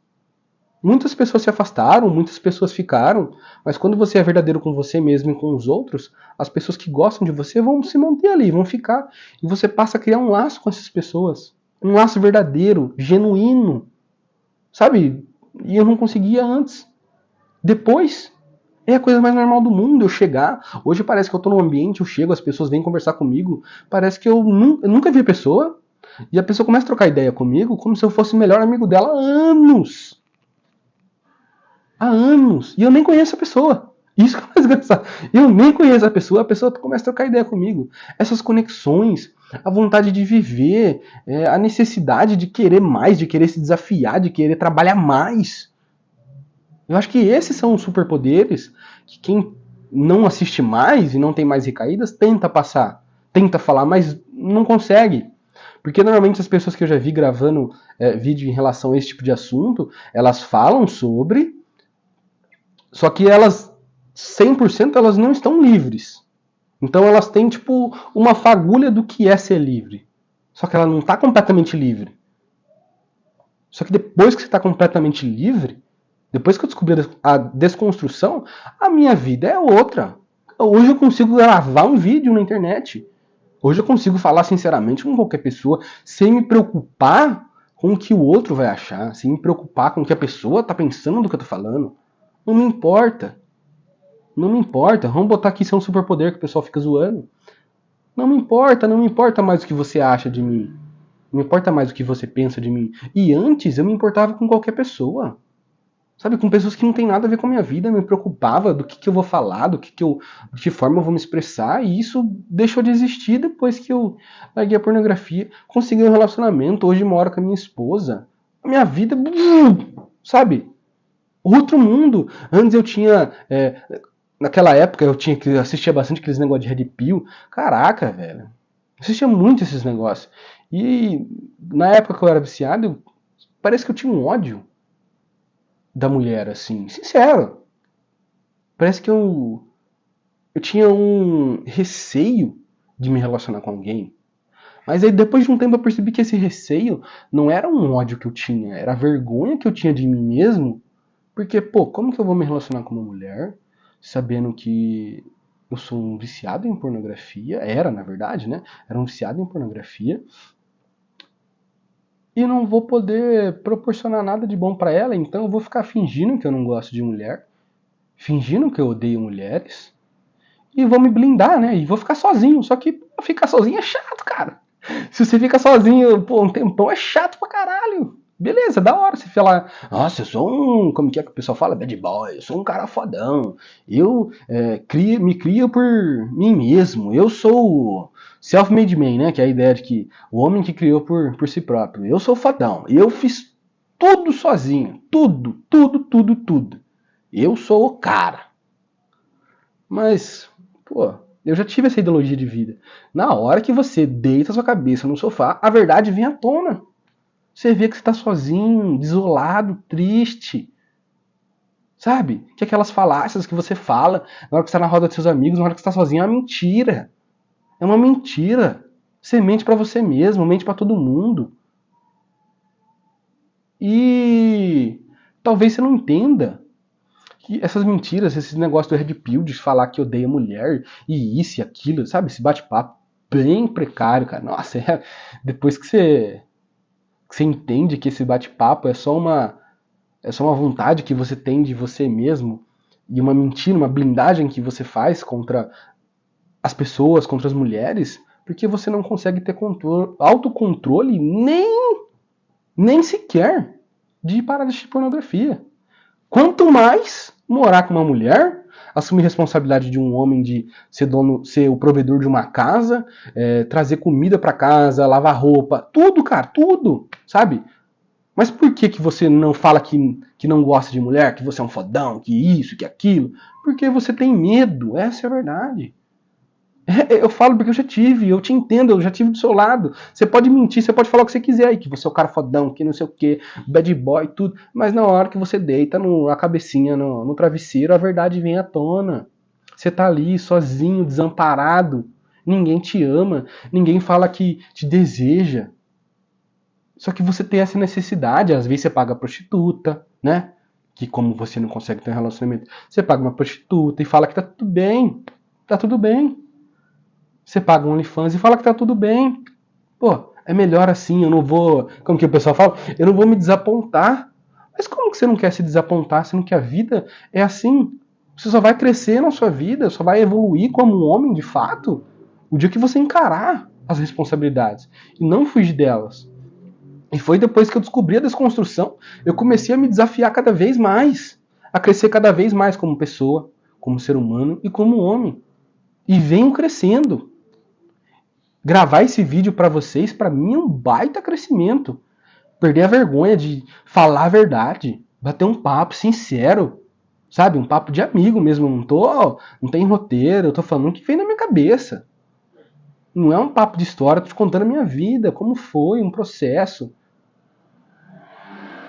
Muitas pessoas se afastaram, muitas pessoas ficaram, mas quando você é verdadeiro com você mesmo e com os outros, as pessoas que gostam de você vão se manter ali, vão ficar. E você passa a criar um laço com essas pessoas. Um laço verdadeiro, genuíno. Sabe? E eu não conseguia antes. Depois, é a coisa mais normal do mundo eu chegar. Hoje parece que eu tô num ambiente, eu chego, as pessoas vêm conversar comigo. Parece que eu nunca vi a pessoa. E a pessoa começa a trocar ideia comigo como se eu fosse o melhor amigo dela há anos. Há anos. E eu nem conheço a pessoa. Isso que é mais engraçado. Eu nem conheço a pessoa começa a trocar ideia comigo. Essas conexões, a vontade de viver, a necessidade de querer mais, de querer se desafiar, de querer trabalhar mais. Eu acho que esses são os superpoderes que quem não assiste mais e não tem mais recaídas tenta passar, tenta falar, mas não consegue. Porque normalmente as pessoas que eu já vi gravando vídeo em relação a esse tipo de assunto, elas falam sobre, só que elas, 100% elas não estão livres. Então elas têm tipo uma fagulha do que é ser livre. Só que ela não está completamente livre. Só que depois que você está completamente livre, depois que eu descobri a desconstrução, a minha vida é outra. Hoje eu consigo gravar um vídeo na internet. Hoje eu consigo falar sinceramente com qualquer pessoa, sem me preocupar com o que o outro vai achar, sem me preocupar com o que a pessoa está pensando do que eu estou falando. Não me importa. Não me importa. Vamos botar aqui se é um superpoder que o pessoal fica zoando. Não me importa mais o que você acha de mim. Não me importa mais o que você pensa de mim. E antes eu me importava com qualquer pessoa. Sabe, com pessoas que não tem nada a ver com a minha vida, me preocupava do que eu vou falar, de que forma eu vou me expressar, e isso deixou de existir depois que eu larguei a pornografia, consegui um relacionamento, hoje moro com a minha esposa. A minha vida, sabe, outro mundo. Antes eu tinha, naquela época eu tinha que assistia bastante aqueles negócios de Red Pill. Caraca, velho, eu assistia muito esses negócios. E na época que eu era viciado, parece que eu tinha um ódio da mulher, assim, sincero. Parece que eu tinha um receio de me relacionar com alguém. Mas aí depois de um tempo eu percebi que esse receio não era um ódio que eu tinha, era a vergonha que eu tinha de mim mesmo. Porque, pô, como que eu vou me relacionar com uma mulher sabendo que eu sou um viciado em pornografia? Era, na verdade, né? Era um viciado em pornografia. E não vou poder proporcionar nada de bom pra ela, então eu vou ficar fingindo que eu não gosto de mulher, fingindo que eu odeio mulheres, e vou me blindar, né? E vou ficar sozinho. Só que ficar sozinho é chato, cara. Se você fica sozinho, pô, um tempão é chato pra caralho. Beleza, da hora você falar, nossa, eu sou um, como que é que o pessoal fala? Bad boy, eu sou um cara fodão, eu me crio por mim mesmo, eu sou self-made man, né? Que é a ideia de que o homem que criou por si próprio, eu sou fodão, eu fiz tudo sozinho, tudo, tudo, tudo, tudo. Eu sou o cara. Mas, pô, eu já tive essa ideologia de vida. Na hora que você deita sua cabeça no sofá, a verdade vem à tona. Você vê que você está sozinho, desolado, triste. Sabe? Que aquelas falácias que você fala na hora que você está na roda dos seus amigos, na hora que você está sozinho, é uma mentira. É uma mentira. Você mente para você mesmo, mente para todo mundo. E talvez você não entenda que essas mentiras, esses negócios do Red Pill de falar que odeia mulher e isso e aquilo, sabe? Esse bate-papo bem precário, cara. Nossa, depois que você entende que esse bate-papo é só uma vontade que você tem de você mesmo e uma mentira, uma blindagem que você faz contra as pessoas, contra as mulheres, porque você não consegue ter autocontrole nem sequer de parar de assistir pornografia. Quanto mais morar com uma mulher, assumir responsabilidade de um homem de ser dono, ser o provedor de uma casa, trazer comida para casa, lavar roupa, tudo, cara, tudo, sabe? Mas por que você não fala que não gosta de mulher, que você é um fodão, que isso, que aquilo? Porque você tem medo, essa é a verdade. Eu falo porque eu te entendo, eu já tive do seu lado. Você pode mentir, você pode falar o que você quiser aí, que você é o cara fodão, que não sei o que, bad boy, tudo. Mas na hora que você deita a cabecinha no travesseiro, a verdade vem à tona. Você tá ali sozinho, desamparado. Ninguém te ama, ninguém fala que te deseja. Só que você tem essa necessidade, às vezes você paga prostituta, né? Que como você não consegue ter um relacionamento, você paga uma prostituta e fala que tá tudo bem. Tá tudo bem. Você paga um OnlyFans e fala que tá tudo bem. Pô, é melhor assim, eu não vou. Como que o pessoal fala? Eu não vou me desapontar. Mas como que você não quer se desapontar, sendo que a vida é assim? Você só vai crescer na sua vida, só vai evoluir como um homem de fato o dia que você encarar as responsabilidades e não fugir delas. E foi depois que eu descobri a desconstrução, eu comecei a me desafiar cada vez mais, a crescer cada vez mais como pessoa, como ser humano e como homem. E venho crescendo. Gravar esse vídeo para vocês, para mim é um baita crescimento. Perder a vergonha de falar a verdade, bater um papo sincero, sabe? Um papo de amigo mesmo, não tem roteiro, eu tô falando o que vem na minha cabeça. Não é um papo de história, eu tô te contando a minha vida, como foi, um processo.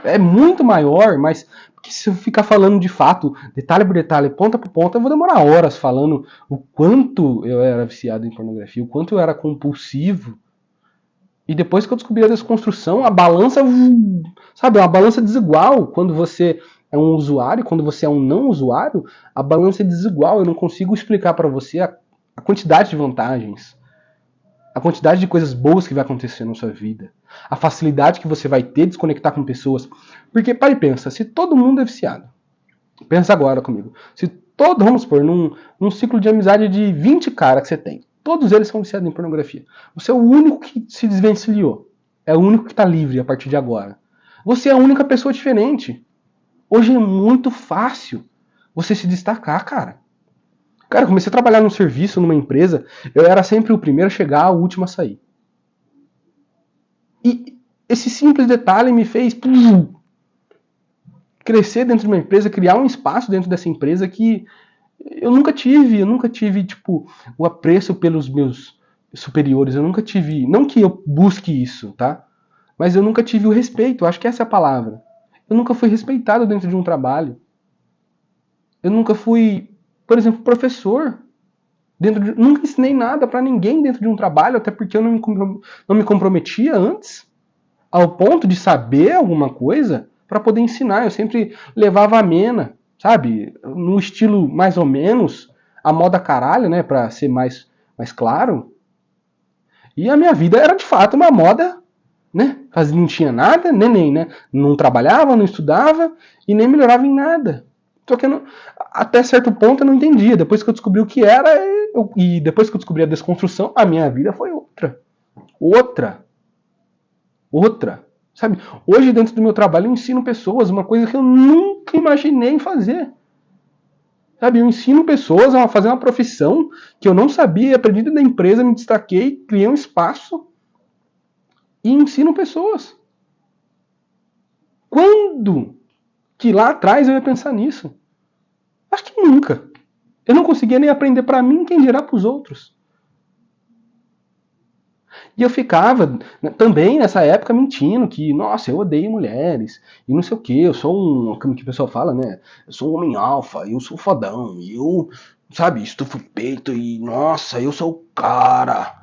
É muito maior, mas porque se eu ficar falando de fato, detalhe por detalhe, ponta por ponta, eu vou demorar horas falando o quanto eu era viciado em pornografia, o quanto eu era compulsivo. E depois que eu descobri a desconstrução, a balança, sabe, é uma balança desigual. Quando você é um usuário, quando você é um não usuário, a balança é desigual. Eu não consigo explicar para você a quantidade de vantagens, a quantidade de coisas boas que vai acontecer na sua vida, a facilidade que você vai ter de desconectar com pessoas. Porque, para e pensa, se todo mundo é viciado, pensa agora comigo, se vamos supor, num ciclo de amizade de 20 caras que você tem, todos eles são viciados em pornografia. Você é o único que se desvencilhou. É o único que está livre a partir de agora. Você é a única pessoa diferente. Hoje é muito fácil você se destacar, cara. Cara, eu comecei a trabalhar num serviço, numa empresa, eu era sempre o primeiro a chegar, o último a sair. E esse simples detalhe me fez crescer dentro de uma empresa, criar um espaço dentro dessa empresa que eu nunca tive, tipo, o apreço pelos meus superiores, eu nunca tive, não que eu busque isso, tá? Mas eu nunca tive o respeito, acho que essa é a palavra. Eu nunca fui respeitado dentro de um trabalho. Eu nunca fui, por exemplo, professor. Nunca ensinei nada para ninguém dentro de um trabalho, até porque eu não me comprometia antes, ao ponto de saber alguma coisa para poder ensinar. Eu sempre levava amena, sabe? No estilo mais ou menos, a moda caralho, né? Para ser mais claro. E a minha vida era de fato uma moda, né? Não tinha nada, neném, né? Não trabalhava, não estudava e nem melhorava em nada. Só que até certo ponto eu não entendia. Depois que eu descobri o que era, e depois que eu descobri a desconstrução, a minha vida foi outra. Outra. Sabe? Hoje, dentro do meu trabalho, eu ensino pessoas uma coisa que eu nunca imaginei fazer. Sabe? Eu ensino pessoas a fazer uma profissão que eu não sabia, aprendi dentro da empresa, me destaquei, criei um espaço e ensino pessoas. Quando que lá atrás eu ia pensar nisso? Acho que nunca. Eu não conseguia nem aprender para mim, quem dirá para os outros. E eu ficava também nessa época mentindo que, nossa, eu odeio mulheres e não sei o que, eu sou um, como que o pessoal fala, né? Eu sou um homem alfa, eu sou fodão, eu, sabe, estufo o peito e, nossa, eu sou o cara.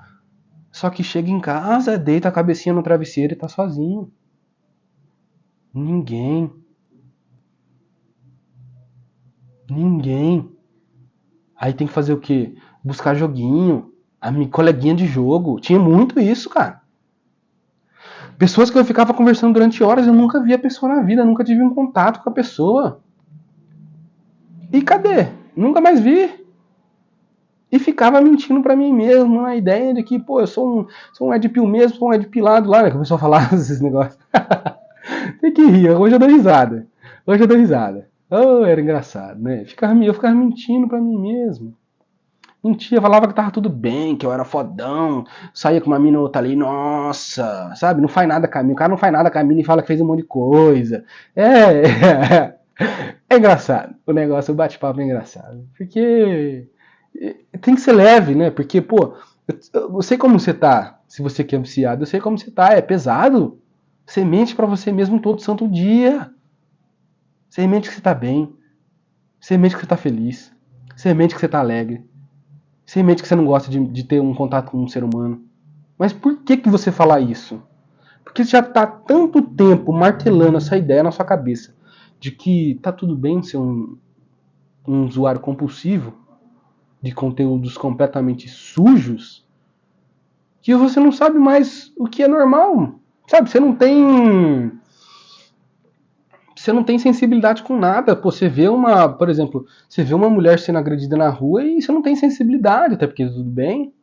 Só que chega em casa, deita a cabecinha no travesseiro e tá sozinho. Ninguém. Ninguém. Aí tem que fazer o quê? Buscar joguinho, a minha coleguinha de jogo. Tinha muito isso, cara. Pessoas que eu ficava conversando durante horas, eu nunca vi a pessoa na vida, nunca tive um contato com a pessoa. E cadê? Nunca mais vi. E ficava mentindo pra mim mesmo, na ideia de que, pô, eu sou um Ed Pill mesmo, sou um Ed Pilado lá, né? Que o pessoal falava esses negócios. Tem que rir, hoje eu dou risada. Hoje eu dou risada. Oh, era engraçado, né? Eu ficava mentindo pra mim mesmo. Mentia, falava que tava tudo bem, que eu era fodão, saía com uma mina ou outra ali, nossa, sabe? Não faz nada com a mina, o cara não faz nada com a mina e fala que fez um monte de coisa. É engraçado, o negócio, o bate-papo é engraçado. Porque tem que ser leve, né? Porque, pô, eu sei como você tá, se você quer viciado, eu sei como você tá, é pesado. Você mente pra você mesmo todo santo dia. Você mente que você tá bem, você mente que você tá feliz, você mente que você tá alegre. Você mente que você não gosta de ter um contato com um ser humano. Mas por que você fala isso? Porque você já está há tanto tempo martelando essa ideia na sua cabeça de que tá tudo bem ser um usuário compulsivo de conteúdos completamente sujos que você não sabe mais o que é normal. Sabe, você não tem sensibilidade com nada. Pô, você vê por exemplo, você vê uma mulher sendo agredida na rua e você não tem sensibilidade, até porque tudo bem.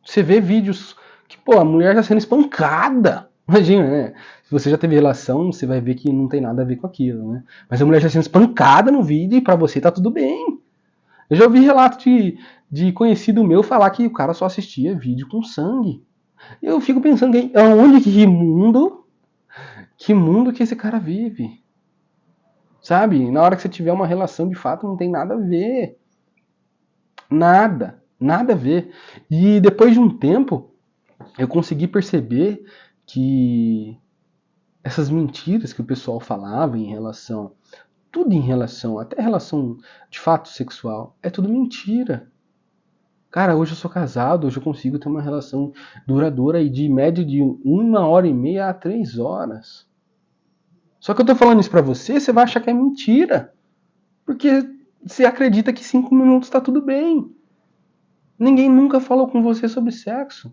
Você vê vídeos que, pô, a mulher tá sendo espancada. Imagina, né? Se você já teve relação, você vai ver que não tem nada a ver com aquilo, né? Mas a mulher já sendo espancada no vídeo e pra você tá tudo bem. Eu já ouvi relato de conhecido meu falar que o cara só assistia vídeo com sangue. Eu fico pensando, aonde que mundo que esse cara vive? Sabe? Na hora que você tiver uma relação de fato, não tem nada a ver. Nada. Nada a ver. E depois de um tempo, eu consegui perceber que essas mentiras que o pessoal falava em relação, tudo em relação, até relação de fato sexual, é tudo mentira. Cara, hoje eu sou casado, hoje eu consigo ter uma relação duradoura e de média de 1h30 a 3 horas. Só que eu tô falando isso pra você, você vai achar que é mentira. Porque você acredita que 5 minutos tá tudo bem. Ninguém nunca falou com você sobre sexo.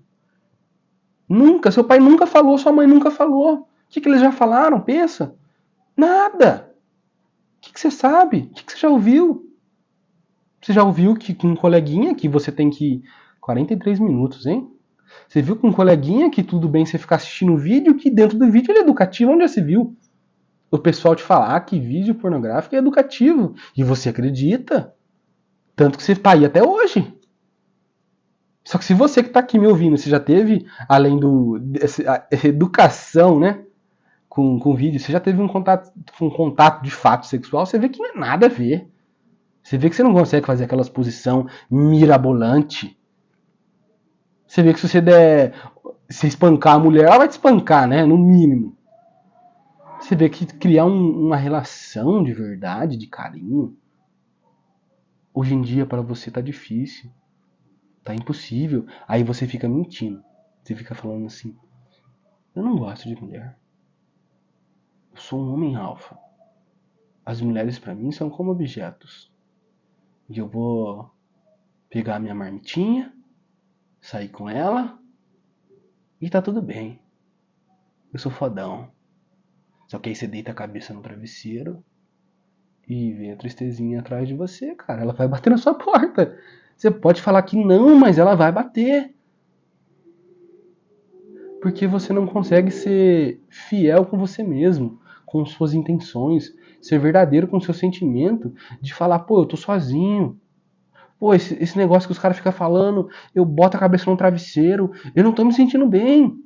Nunca. Seu pai nunca falou, sua mãe nunca falou. O que eles já falaram? Pensa. Nada. O que você sabe? O que você já ouviu? Você já ouviu que com um coleguinha que você tem que... 43 minutos, hein? Você viu com um coleguinha que tudo bem você ficar assistindo o vídeo, que dentro do vídeo ele é educativo. Onde já se viu o pessoal te falar que vídeo pornográfico é educativo? E você acredita. Tanto que você tá aí até hoje. Só que se você que tá aqui me ouvindo, você já teve, além essa educação, né? Com vídeo, você já teve um contato de fato sexual, você vê que não é nada a ver. Você vê que você não consegue fazer aquela posição mirabolante. Você vê que se espancar a mulher, ela vai te espancar, né? No mínimo. Você vê que criar uma relação de verdade, de carinho, hoje em dia para você tá difícil. Tá impossível. Aí você fica mentindo. Você fica falando assim, eu não gosto de mulher. Eu sou um homem alfa. As mulheres para mim são como objetos. E eu vou pegar minha marmitinha, sair com ela e tá tudo bem. Eu sou fodão. Só que aí você deita a cabeça no travesseiro e vem a tristezinha atrás de você, cara. Ela vai bater na sua porta. Você pode falar que não, mas ela vai bater. Porque você não consegue ser fiel com você mesmo, com suas intenções, ser verdadeiro com o seu sentimento, de falar, pô, eu tô sozinho. Pô, esse negócio que os caras ficam falando, eu boto a cabeça no travesseiro, eu não tô me sentindo bem.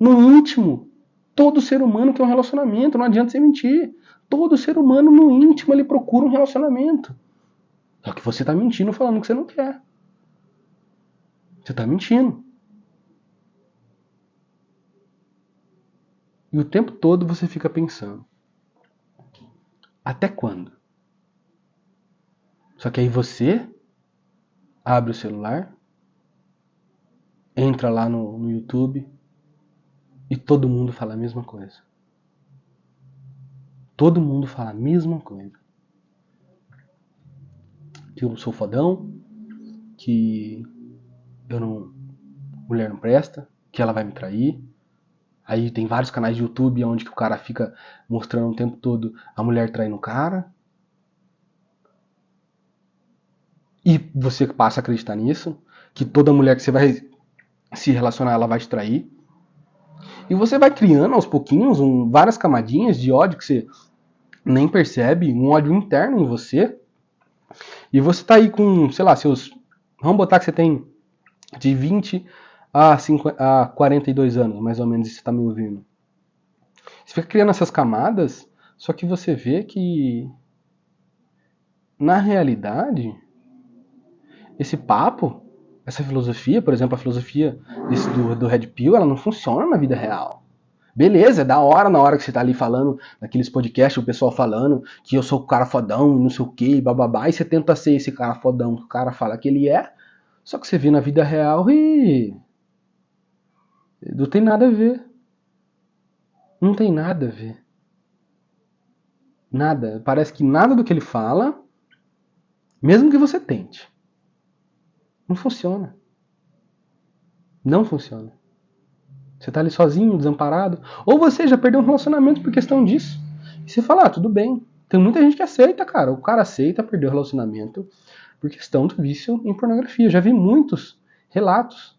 No íntimo, todo ser humano quer um relacionamento, não adianta você mentir. Todo ser humano no íntimo ele procura um relacionamento. Só que você tá mentindo falando que você não quer. Você tá mentindo. E o tempo todo você fica pensando, até quando? Só que aí você abre o celular, entra lá no YouTube e todo mundo fala a mesma coisa. Todo mundo fala a mesma coisa. Que eu sou fodão, que eu não, mulher não presta, que ela vai me trair. Aí tem vários canais de YouTube onde que o cara fica mostrando o tempo todo a mulher traindo o cara. E você passa a acreditar nisso, que toda mulher que você vai se relacionar, ela vai te trair. E você vai criando aos pouquinhos várias camadinhas de ódio que você nem percebe, um ódio interno em você. E você tá aí com, sei lá, seus... Vamos botar que você tem de 20 a 42 anos, mais ou menos, e você tá me ouvindo. Você fica criando essas camadas, só que você vê que, na realidade, esse papo, essa filosofia, por exemplo, a filosofia do Red Pill, ela não funciona na vida real. Beleza, é da hora na hora que você tá ali falando, naqueles podcasts, o pessoal falando que eu sou o cara fodão, não sei o que, bababá, e você tenta ser esse cara fodão que o cara fala que ele é, só que você vê na vida real e não tem nada a ver. Não tem nada a ver. Nada. Parece que nada do que ele fala, mesmo que você tente, não funciona. Não funciona. Você tá ali sozinho, desamparado. Ou você já perdeu um relacionamento por questão disso. E você fala, tudo bem. Tem muita gente que aceita, cara. O cara aceita perder o relacionamento por questão do vício em pornografia. Eu já vi muitos relatos.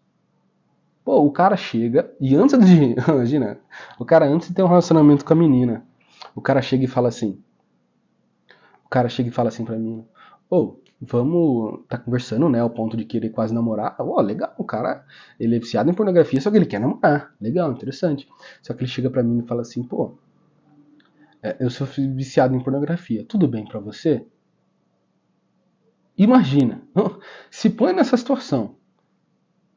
Pô, o cara chega e antes de... Imagina, o cara antes de ter um relacionamento com a menina, o cara chega e fala assim... O cara chega e fala assim pra mim... Pô, vamos... Tá conversando, né? Ao ponto de querer quase namorar. Ó, legal, o cara... Ele é viciado em pornografia, só que ele quer namorar. Legal, interessante. Só que ele chega pra mim e fala assim... Pô, eu sou viciado em pornografia. Tudo bem pra você? Imagina. Se põe nessa situação.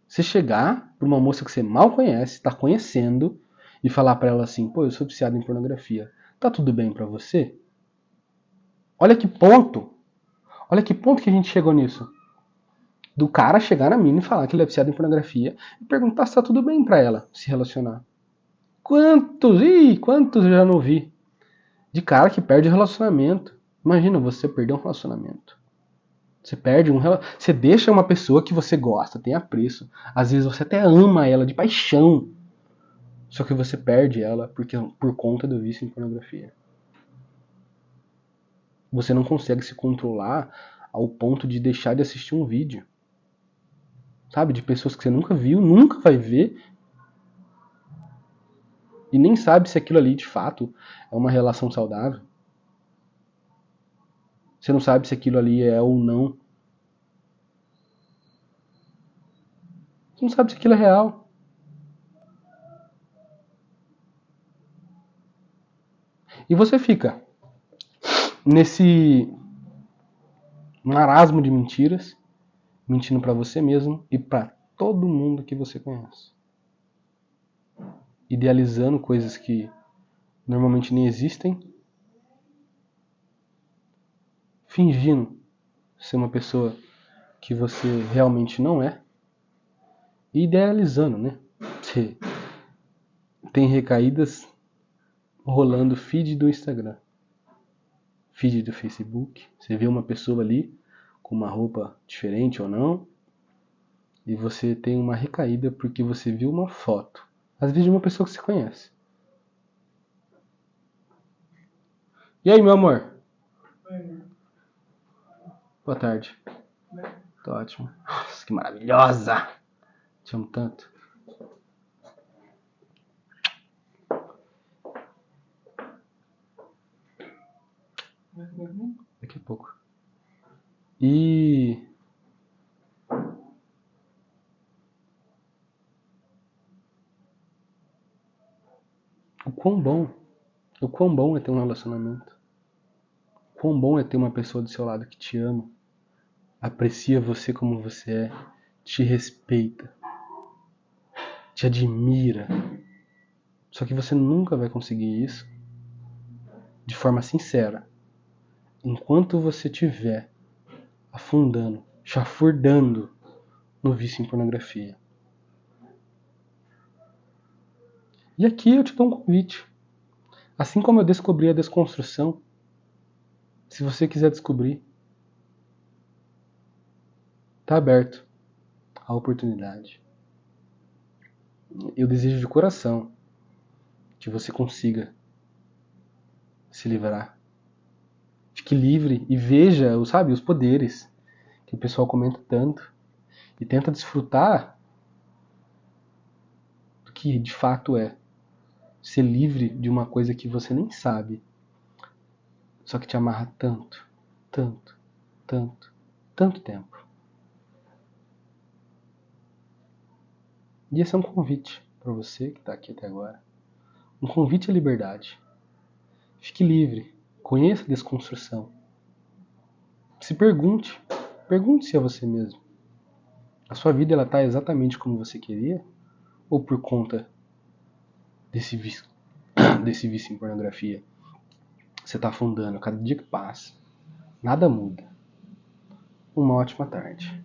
Você chegar pra uma moça que você mal conhece, tá conhecendo, e falar pra ela assim, pô, eu sou viciado em pornografia. Tá tudo bem pra você? Olha que ponto. Olha que ponto que a gente chegou nisso. Do cara chegar na mina e falar que ele é viciado em pornografia e perguntar se tá tudo bem pra ela se relacionar. Quantos eu já não vi de cara que perde o relacionamento. Imagina você perder um relacionamento. Você perde você deixa uma pessoa que você gosta, tem apreço. Às vezes você até ama ela de paixão. Só que você perde ela por conta do vício em pornografia. Você não consegue se controlar ao ponto de deixar de assistir um vídeo. Sabe? De pessoas que você nunca viu, nunca vai ver. E nem sabe se aquilo ali de fato é uma relação saudável. Você não sabe se aquilo ali é ou não. Você não sabe se aquilo é real. E você fica nesse marasmo de mentiras, mentindo pra você mesmo e pra todo mundo que você conhece. Idealizando coisas que normalmente nem existem. Fingindo ser uma pessoa que você realmente não é. E idealizando, né? Você tem recaídas rolando feed do Instagram, feed do Facebook. Você vê uma pessoa ali com uma roupa diferente ou não, e você tem uma recaída porque você viu uma foto, às vezes de uma pessoa que você conhece. E aí, meu amor? Oi. Boa tarde. Tô ótimo. Nossa, que maravilhosa! Te amo tanto. daqui a pouco. E o quão bom é ter um relacionamento. O quão bom é ter uma pessoa do seu lado que te ama, aprecia você como você é, te respeita, te admira. Só que você nunca vai conseguir isso de forma sincera enquanto você estiver afundando, chafurdando no vício em pornografia. E aqui eu te dou um convite. Assim como eu descobri a desconstrução, se você quiser descobrir, está aberto a oportunidade. Eu desejo de coração que você consiga se livrar. Fique livre e veja, sabe, os poderes que o pessoal comenta tanto e tenta desfrutar do que de fato é ser livre de uma coisa que você nem sabe, só que te amarra tanto, tanto, tanto, tanto tempo. E esse é um convite para você que está aqui até agora. Um convite à liberdade. Fique livre. Conheça a desconstrução. Se pergunte. Pergunte-se a você mesmo. A sua vida está exatamente como você queria? Ou por conta desse vício em pornografia você está afundando? Cada dia que passa, nada muda. Uma ótima tarde.